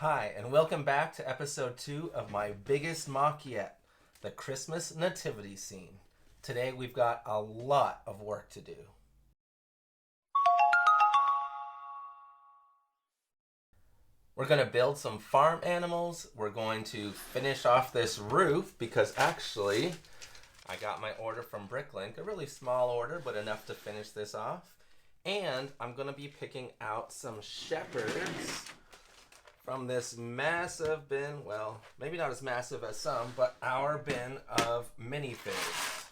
Hi, and welcome back to episode 2 of my biggest MOC yet, the Christmas Nativity scene. Today we've got a lot of work to do. We're going to build some farm animals. We're going to finish off this roof because actually I got my order from Bricklink, a really small order, but enough to finish this off. And I'm going to be picking out some shepherds from this massive bin, well, maybe not as massive as some, but our bin of minifigs.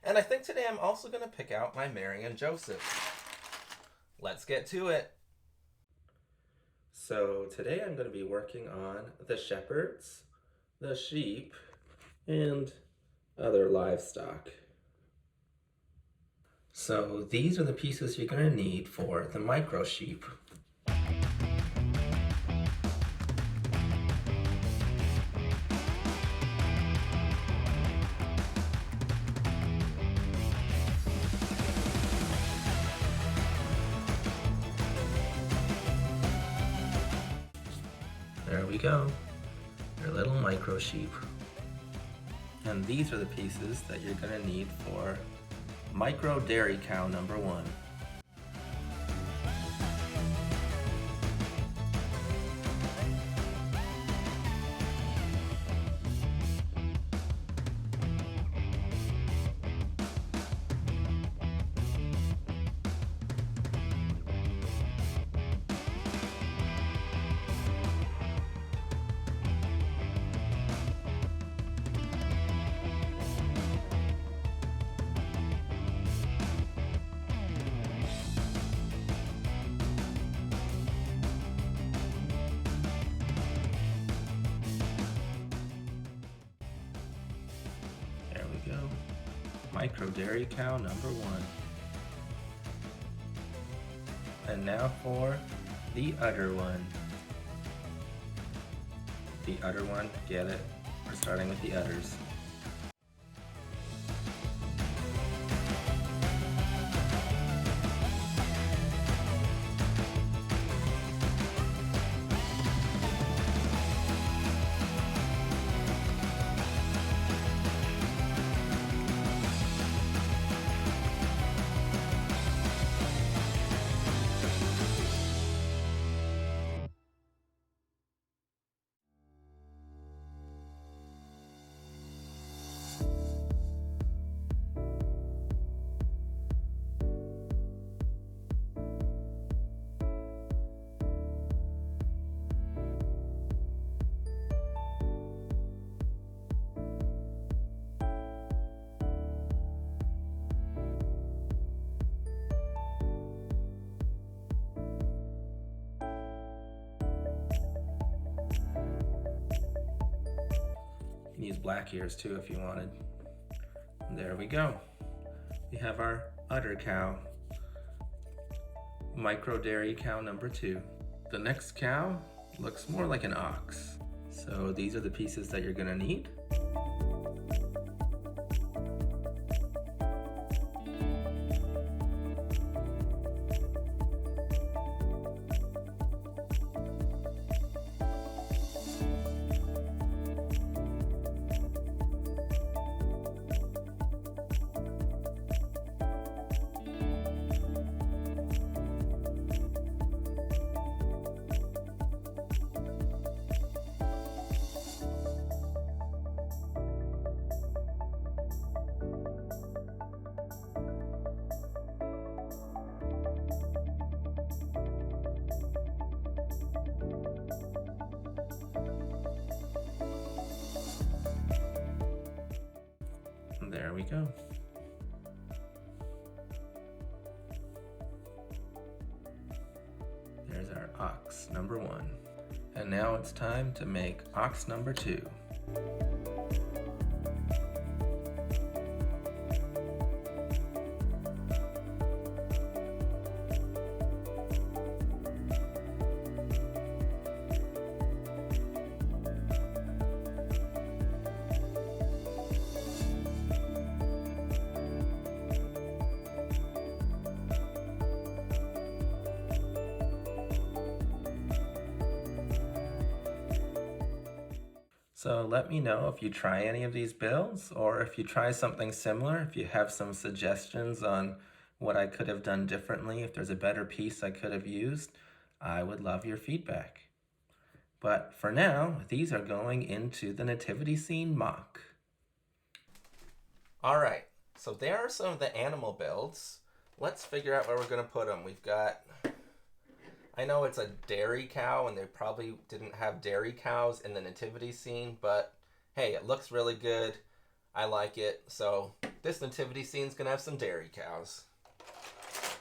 And I think today I'm also going to pick out my Mary and Joseph. Let's get to it. So today I'm going to be working on the shepherds, the sheep, and other livestock. So these are the pieces you're going to need for the micro sheep. There we go, your little micro sheep. And these are the pieces that you're going to need for micro dairy cow number 1. Micro dairy cow number 1. And now for the udder one. The udder one, get it? We're starting with the udders. You can use black ears too if you wanted. And there we go. We have our udder cow. Micro dairy cow number 2. The next cow looks more like an ox. So these are the pieces that you're gonna need. There we go. There's our ox number 1. And now it's time to make ox number 2. So let me know if you try any of these builds, or if you try something similar, if you have some suggestions on what I could have done differently, if there's a better piece I could have used. I would love your feedback. But for now, these are going into the nativity scene MOC. All right, so there are some of the animal builds. Let's figure out where we're going to put them. We've got, I know it's a dairy cow, and they probably didn't have dairy cows in the nativity scene, but hey, it looks really good. I like it. So this nativity scene is going to have some dairy cows.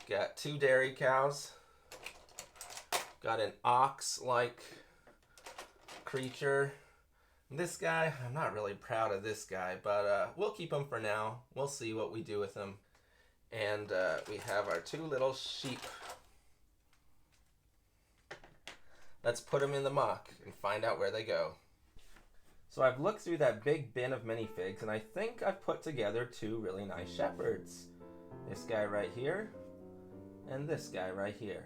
Got 2 dairy cows. Got an ox-like creature. This guy, I'm not really proud of this guy, but we'll keep him for now. We'll see what we do with him. And we have our 2 little sheep. Let's put them in the MOC and find out where they go. So I've looked through that big bin of minifigs, and I think I've put together 2 really nice shepherds. This guy right here, and this guy right here.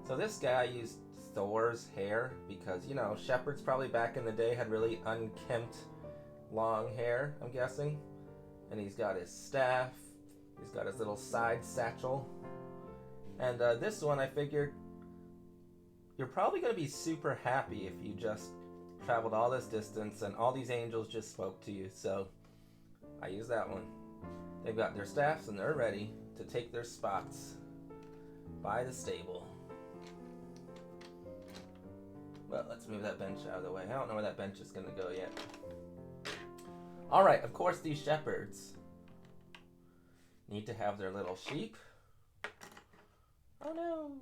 So this guy used Thor's hair because, you know, shepherds probably back in the day had really unkempt long hair, I'm guessing. And he's got his staff, he's got his little side satchel. And this one, I figured, you're probably going to be super happy if you just traveled all this distance and all these angels just spoke to you. So I use that one. They've got their staffs and they're ready to take their spots by the stable. Well, let's move that bench out of the way. I don't know where that bench is going to go yet. All right, of course, these shepherds need to have their little sheep. Oh no.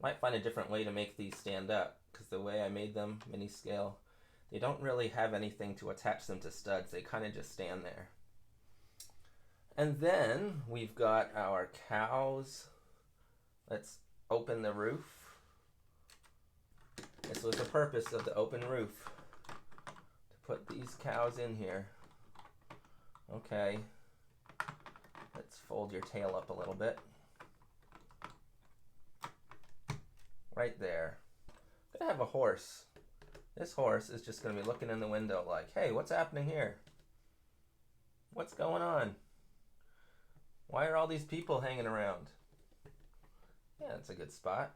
Might find a different way to make these stand up, because the way I made them mini scale, they don't really have anything to attach them to studs. They kind of just stand there. And then we've got our cows. Let's open the roof. This was the purpose of the open roof, to put these cows in here. Okay, let's fold your tail up a little bit. Right there. I'm gonna have a horse. This horse is just gonna be looking in the window like, hey, what's happening here? What's going on? Why are all these people hanging around? Yeah, that's a good spot.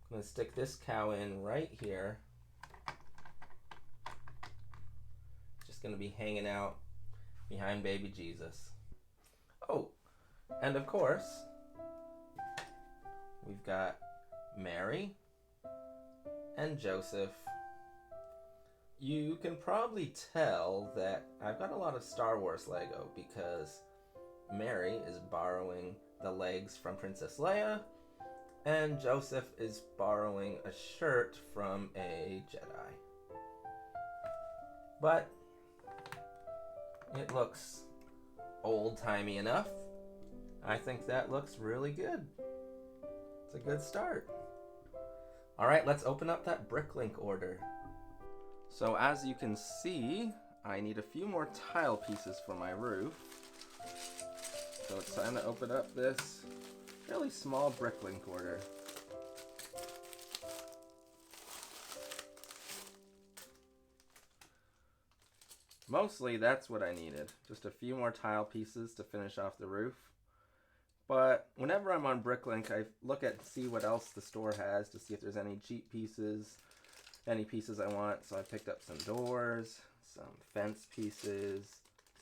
I'm going to stick this cow in right here. Just going to be hanging out behind baby Jesus. Oh, and of course, we've got Mary and Joseph. You can probably tell that I've got a lot of Star Wars Lego because Mary is borrowing the legs from Princess Leia, and Joseph is borrowing a shirt from a Jedi. But it looks old-timey enough. I think that looks really good. It's a good start. All right, let's open up that Bricklink order. So as you can see, I need a few more tile pieces for my roof. So it's time to open up this really small Bricklink order. Mostly that's what I needed, just a few more tile pieces to finish off the roof. But whenever I'm on Bricklink, I look at see what else the store has to see if there's any cheap pieces, any pieces I want. So I picked up some doors, some fence pieces,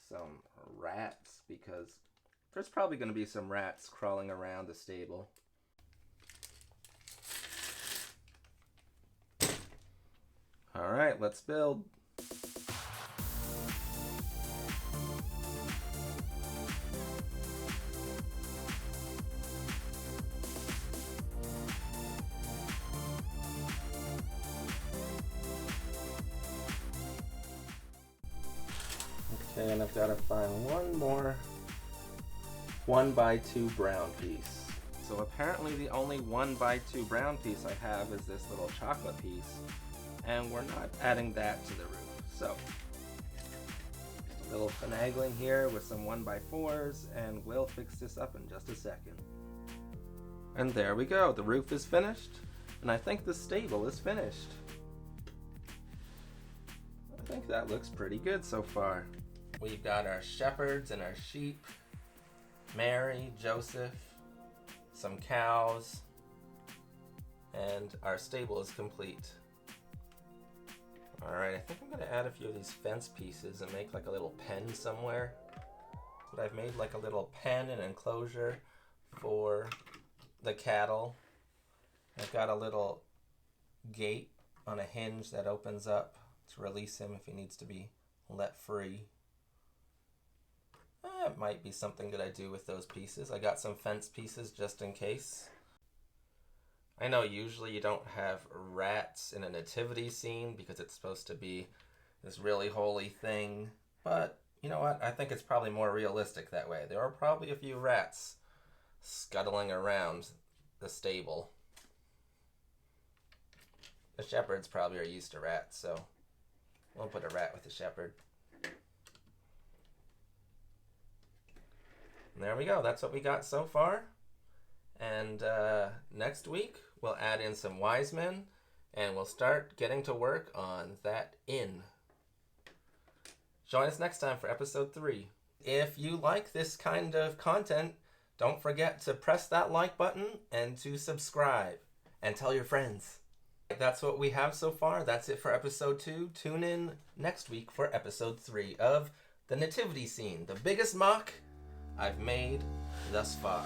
some rats, because there's probably going to be some rats crawling around the stable. All right, let's build. Okay, and I've got to find one more 1x2 brown piece. So apparently the only 1x2 brown piece I have is this little chocolate piece, and we're not adding that to the roof. So a little finagling here with some 1x4s, and we'll fix this up in just a second. And there we go, the roof is finished, and I think the stable is finished. think that looks pretty good so far. We've got our shepherds and our sheep, Mary, Joseph, some cows, and our stable is complete. Alright, I think I'm going to add a few of these fence pieces and make like a little pen somewhere. But I've made like a little pen and enclosure for the cattle. I've got a little gate on a hinge that opens up to release him if he needs to be let free. It might be something that I do with those pieces. I got some fence pieces just in case. I know usually you don't have rats in a nativity scene because it's supposed to be this really holy thing, but you know what? I think it's probably more realistic that way. There are probably a few rats scuttling around the stable. The shepherds probably are used to rats, so we'll put a rat with the shepherd. And there we go. That's what we got so far. And next week, we'll add in some wise men, and we'll start getting to work on that inn. Join us next time for episode 3. If you like this kind of content, don't forget to press that like button and to subscribe and tell your friends. That's what we have so far. That's it for episode 2. Tune in next week for episode 3 of the nativity scene, the biggest MOC I've made thus far.